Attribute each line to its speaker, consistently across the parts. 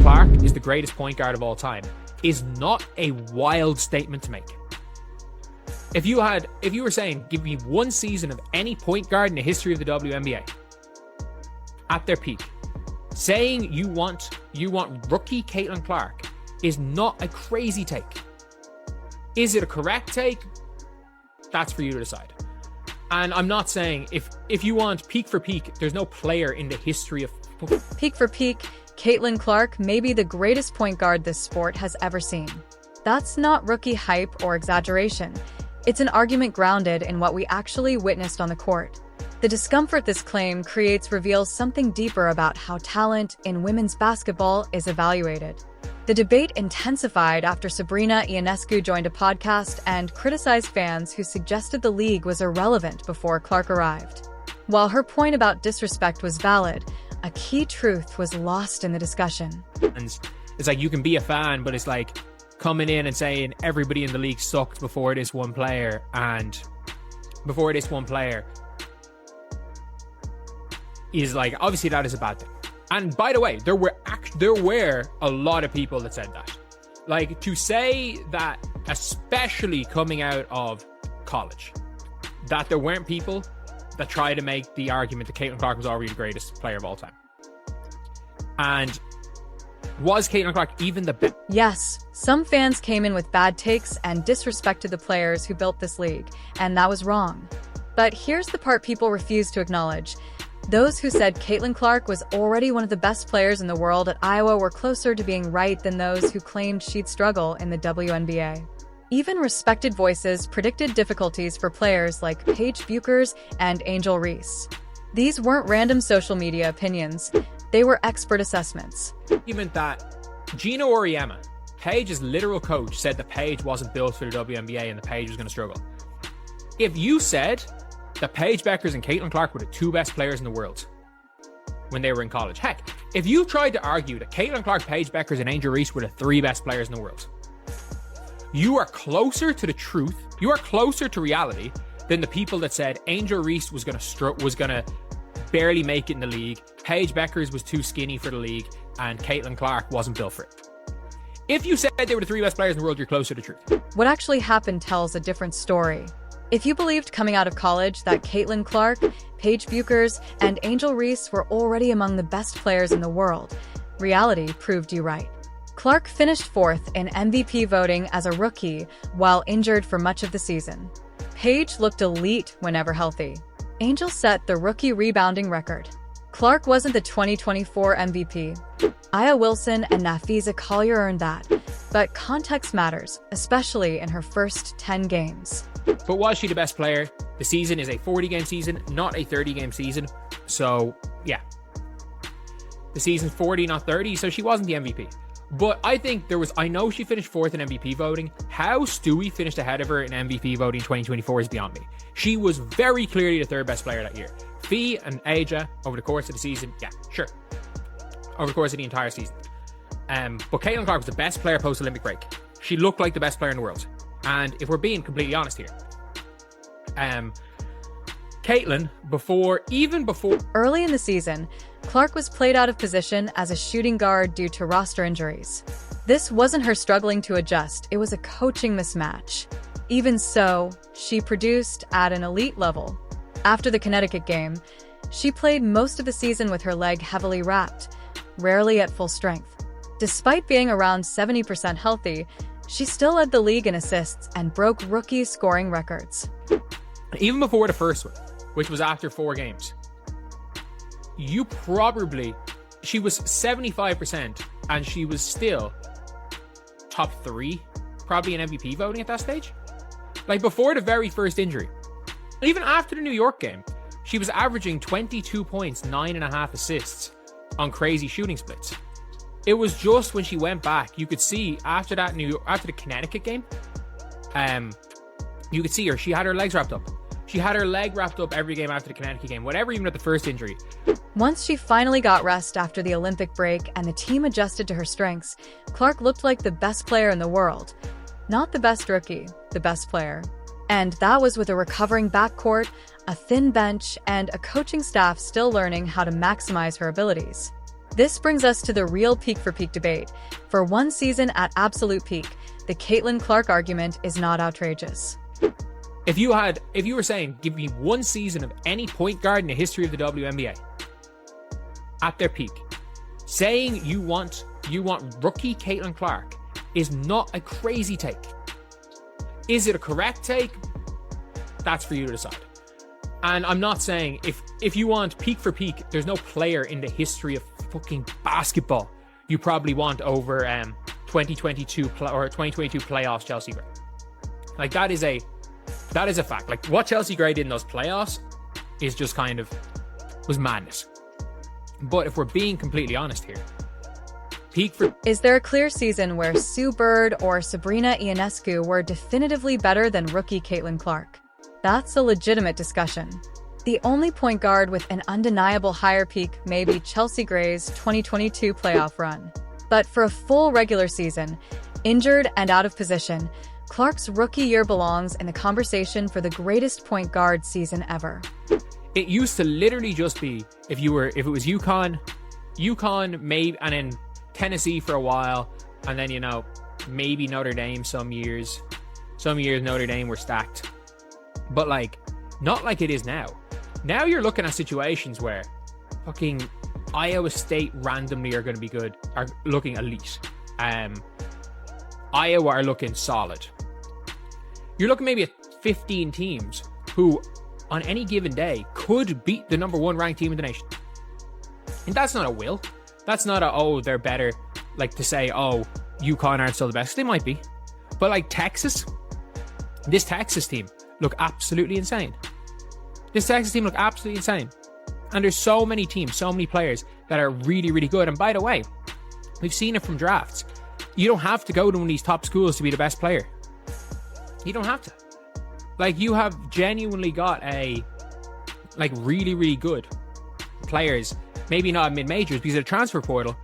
Speaker 1: Caitlin Clark is the greatest point guard of all time is not a wild statement to make. If you were saying, give me one season of any point guard in the history of the WNBA at their peak, saying you want rookie Caitlin Clark is not a crazy take. Is it a correct take? That's for you to decide. And I'm not saying if you want peak for peak, there's no player in the history of
Speaker 2: peak for peak. Caitlin Clark may be the greatest point guard this sport has ever seen. That's not rookie hype or exaggeration. It's an argument grounded in what we actually witnessed on the court. The discomfort this claim creates reveals something deeper about how talent in women's basketball is evaluated. The debate intensified after Sabrina Ionescu joined a podcast and criticized fans who suggested the league was irrelevant before Clark arrived. While her point about disrespect was valid, a key truth was lost in the discussion.
Speaker 1: It's like you can be a fan, but it's like coming in and saying everybody in the league sucked before this one player, and before this one player is like, obviously that is a bad thing. And by the way, there were a lot of people that said that. Like, to say that, especially coming out of college, that there weren't people that try to make the argument that Caitlin Clark was already the greatest player of all time. And was Caitlin Clark even the best?
Speaker 2: Yes, some fans came in with bad takes and disrespected the players who built this league, and that was wrong. But here's the part people refuse to acknowledge. Those who said Caitlin Clark was already one of the best players in the world at Iowa were closer to being right than those who claimed she'd struggle in the WNBA. Even respected voices predicted difficulties for players like Paige Bueckers and Angel Reese. These weren't random social media opinions. They were expert assessments.
Speaker 1: Argument that Gino Auriemma, Paige's literal coach, said that Paige wasn't built for the WNBA and that Paige was going to struggle. If you said that Paige Bueckers and Caitlin Clark were the two best players in the world when they were in college, heck, if you tried to argue that Caitlin Clark, Paige Bueckers, and Angel Reese were the three best players in the world, you are closer to the truth, you are closer to reality than the people that said Angel Reese was gonna barely make it in the league, Paige Bueckers was too skinny for the league, and Caitlin Clark wasn't built for it. If you said they were the three best players in the world, you're closer to the truth.
Speaker 2: What actually happened tells a different story. If you believed coming out of college that Caitlin Clark, Paige Bueckers, and Angel Reese were already among the best players in the world, reality proved you right. Clark finished fourth in MVP voting as a rookie while injured for much of the season. Paige looked elite whenever healthy. Angel set the rookie rebounding record. Clark wasn't the 2024 MVP. Aya Wilson and Nafisa Collier earned that, but context matters, especially in her first 10 games.
Speaker 1: But was she the best player? The season is a 40-game season, not a 30-game season. So, yeah. The season's 40, not 30, so she wasn't the MVP. But I think I know she finished fourth in MVP voting. How Stewie finished ahead of her in MVP voting 2024 is beyond me. She was very clearly the third best player that year. Fee and Aja, over the course of the season, yeah, sure. Over the course of the entire season. But Caitlin Clark was the best player post-Olympic break. She looked like the best player in the world. And if we're being completely honest here, Caitlin, even before...
Speaker 2: Early in the season, Clark was played out of position as a shooting guard due to roster injuries. This wasn't her struggling to adjust, it was a coaching mismatch. Even so, she produced at an elite level. After the Connecticut game, she played most of the season with her leg heavily wrapped, rarely at full strength. Despite being around 70% healthy, she still led the league in assists and broke rookie scoring records.
Speaker 1: Even before the first one, which was after 4 games, she was 75% and she was still top 3, probably in MVP voting at that stage. Like before the very first injury. Even after the New York game, she was averaging 22 points, 9.5 assists on crazy shooting splits. It was just when she went back, you could see after the Connecticut game, you could see her. She had her legs wrapped up. She had her leg wrapped up every game after the Connecticut game, whatever, even at the first injury.
Speaker 2: Once she finally got rest after the Olympic break and the team adjusted to her strengths, Clark looked like the best player in the world. Not the best rookie, the best player. And that was with a recovering backcourt, a thin bench, and a coaching staff still learning how to maximize her abilities. This brings us to the real peak for peak debate. For one season at absolute peak, the Caitlin Clark argument is not outrageous.
Speaker 1: If you were saying, give me one season of any point guard in the history of the WNBA at their peak, saying you want rookie Caitlin Clark is not a crazy take. Is it a correct take? That's for you to decide. And I'm not saying if you want peak for peak, there's no player in the history of fucking basketball you probably want over 2022 or 2022 playoffs Chelsea Gray. Like that is a fact. Like what Chelsea Gray did in those playoffs is just was madness. But if we're being completely honest here,
Speaker 2: is there a clear season where Sue Bird or Sabrina Ionescu were definitively better than rookie Caitlin Clark? That's a legitimate discussion. The only point guard with an undeniable higher peak may be Chelsea Gray's 2022 playoff run. But for a full regular season, injured and out of position, Clark's rookie year belongs in the conversation for the greatest point guard season ever.
Speaker 1: It used to literally just be if it was UConn, maybe, and then Tennessee for a while, and then maybe Notre Dame some years. Some years Notre Dame were stacked, but not like it is now. Now you're looking at situations where fucking Iowa State randomly are going to be good, are looking elite. Iowa are looking solid. You're looking maybe at 15 teams who, on any given day, could beat the number one ranked team in the nation. And that's not a will. That's not they're better, to say, UConn aren't still the best. They might be. But Texas, this Texas team look absolutely insane. And there's so many teams, so many players that are really, really good. And by the way, we've seen it from drafts. You don't have to go to one of these top schools to be the best player. You don't have to. You have genuinely got really, really good players, maybe not mid-majors because of the transfer portal,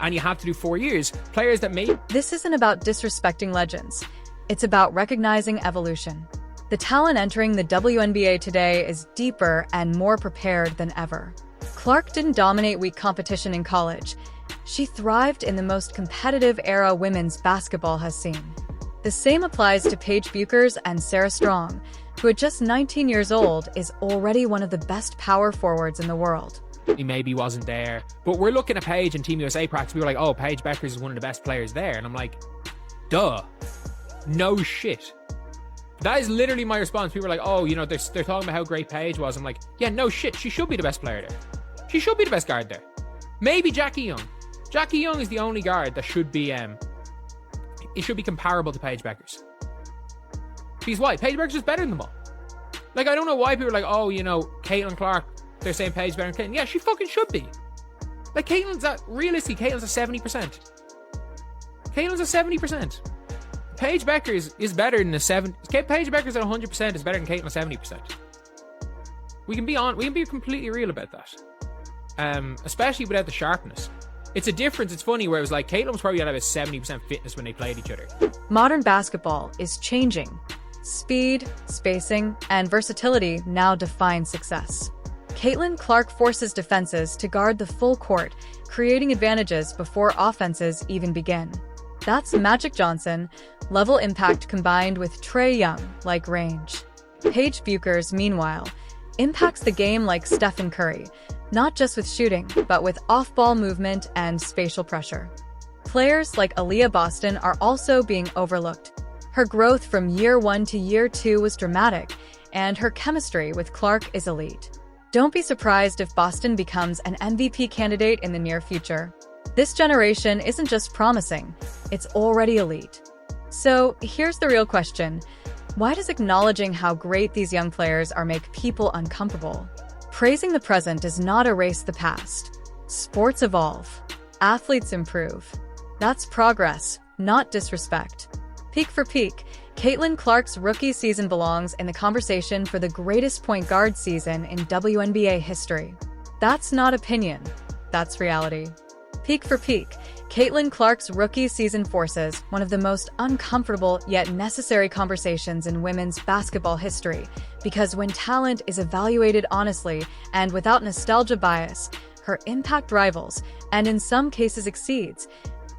Speaker 1: and you have to do 4 years, players that may...
Speaker 2: This isn't about disrespecting legends. It's about recognizing evolution. The talent entering the WNBA today is deeper and more prepared than ever. Clark didn't dominate weak competition in college. She thrived in the most competitive era women's basketball has seen. The same applies to Paige Bueckers and Sarah Strong, who at just 19 years old is already one of the best power forwards in the world.
Speaker 1: He maybe wasn't there, but we're looking at Paige and Team USA practice. We were like, Paige Bueckers is one of the best players there. And I'm like, duh. No shit. That is literally my response. People are like, they're talking about how great Paige was. I'm like, yeah, no shit. She should be the best player there. She should be the best guard there. Maybe Jackie Young. Jackie Young is the only guard that should be, it should be comparable to Paige Bueckers. Because why? Paige Bueckers is better than them all. I don't know why people are like, Caitlin Clark, they're saying Paige better than Caitlin. Yeah, she fucking should be. Caitlin's at 70%. Caitlin's at 70%. Paige Bueckers is better than Paige Bueckers at 100% is better than Caitlin at 70%. We can be completely real about that. Especially without the sharpness. It's a difference. It's funny where it was Caitlin was probably at about 70% fitness when they played each other.
Speaker 2: Modern basketball is changing. Speed, spacing, and versatility now define success. Caitlin Clark forces defenses to guard the full court, creating advantages before offenses even begin. That's Magic Johnson, level impact combined with Trae Young-like range. Paige Bueckers, meanwhile, impacts the game like Stephen Curry, not just with shooting, but with off-ball movement and spatial pressure. Players like Aaliyah Boston are also being overlooked. Her growth from year 1 to year 2 was dramatic, and her chemistry with Clark is elite. Don't be surprised if Boston becomes an MVP candidate in the near future. This generation isn't just promising, it's already elite. So here's the real question. Why does acknowledging how great these young players are make people uncomfortable? Praising the present does not erase the past. Sports evolve. Athletes improve. That's progress, not disrespect. Peak for peak, Caitlin Clark's rookie season belongs in the conversation for the greatest point guard season in WNBA history. That's not opinion, that's reality. Peak for peak, Caitlin Clark's rookie season forces one of the most uncomfortable yet necessary conversations in women's basketball history, because when talent is evaluated honestly and without nostalgia bias, her impact rivals, and in some cases exceeds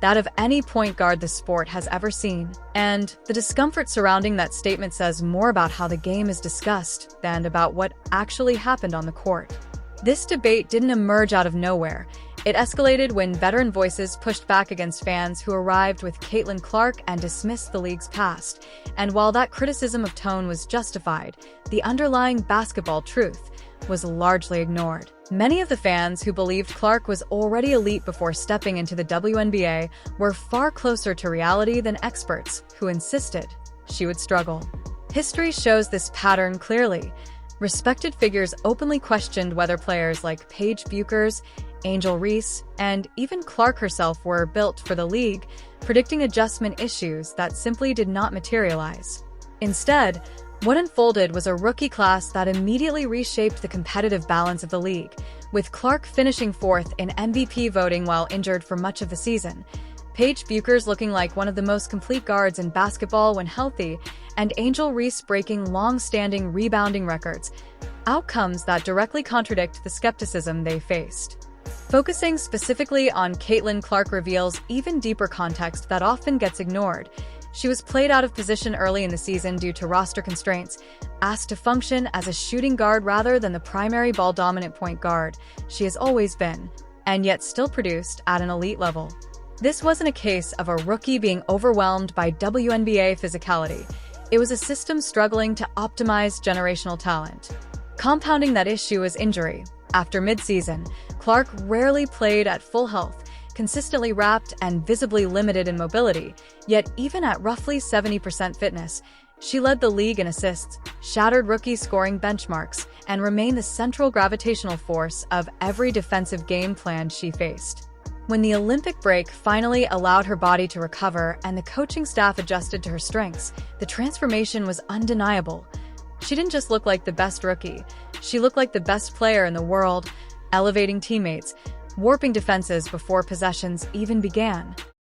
Speaker 2: that of any point guard the sport has ever seen. And the discomfort surrounding that statement says more about how the game is discussed than about what actually happened on the court. This debate didn't emerge out of nowhere. It escalated when veteran voices pushed back against fans who arrived with Caitlin Clark and dismissed the league's past. And while that criticism of tone was justified, the underlying basketball truth was largely ignored. Many of the fans who believed Clark was already elite before stepping into the WNBA were far closer to reality than experts who insisted she would struggle. History shows this pattern clearly. Respected figures openly questioned whether players like Paige Bueckers, Angel Reese, and even Clark herself were built for the league, predicting adjustment issues that simply did not materialize. Instead, what unfolded was a rookie class that immediately reshaped the competitive balance of the league, with Clark finishing fourth in MVP voting while injured for much of the season, Paige Bueckers looking like one of the most complete guards in basketball when healthy, and Angel Reese breaking long-standing rebounding records, outcomes that directly contradict the skepticism they faced. Focusing specifically on Caitlin Clark reveals even deeper context that often gets ignored. She was played out of position early in the season due to roster constraints, asked to function as a shooting guard rather than the primary ball-dominant point guard she has always been, and yet still produced at an elite level. This wasn't a case of a rookie being overwhelmed by WNBA physicality. It was a system struggling to optimize generational talent. Compounding that issue was injury. After mid-season, Clark rarely played at full health, consistently wrapped and visibly limited in mobility, yet even at roughly 70% fitness, she led the league in assists, shattered rookie scoring benchmarks, and remained the central gravitational force of every defensive game plan she faced. When the Olympic break finally allowed her body to recover and the coaching staff adjusted to her strengths, the transformation was undeniable. She didn't just look like the best rookie, she looked like the best player in the world, elevating teammates, warping defenses before possessions even began.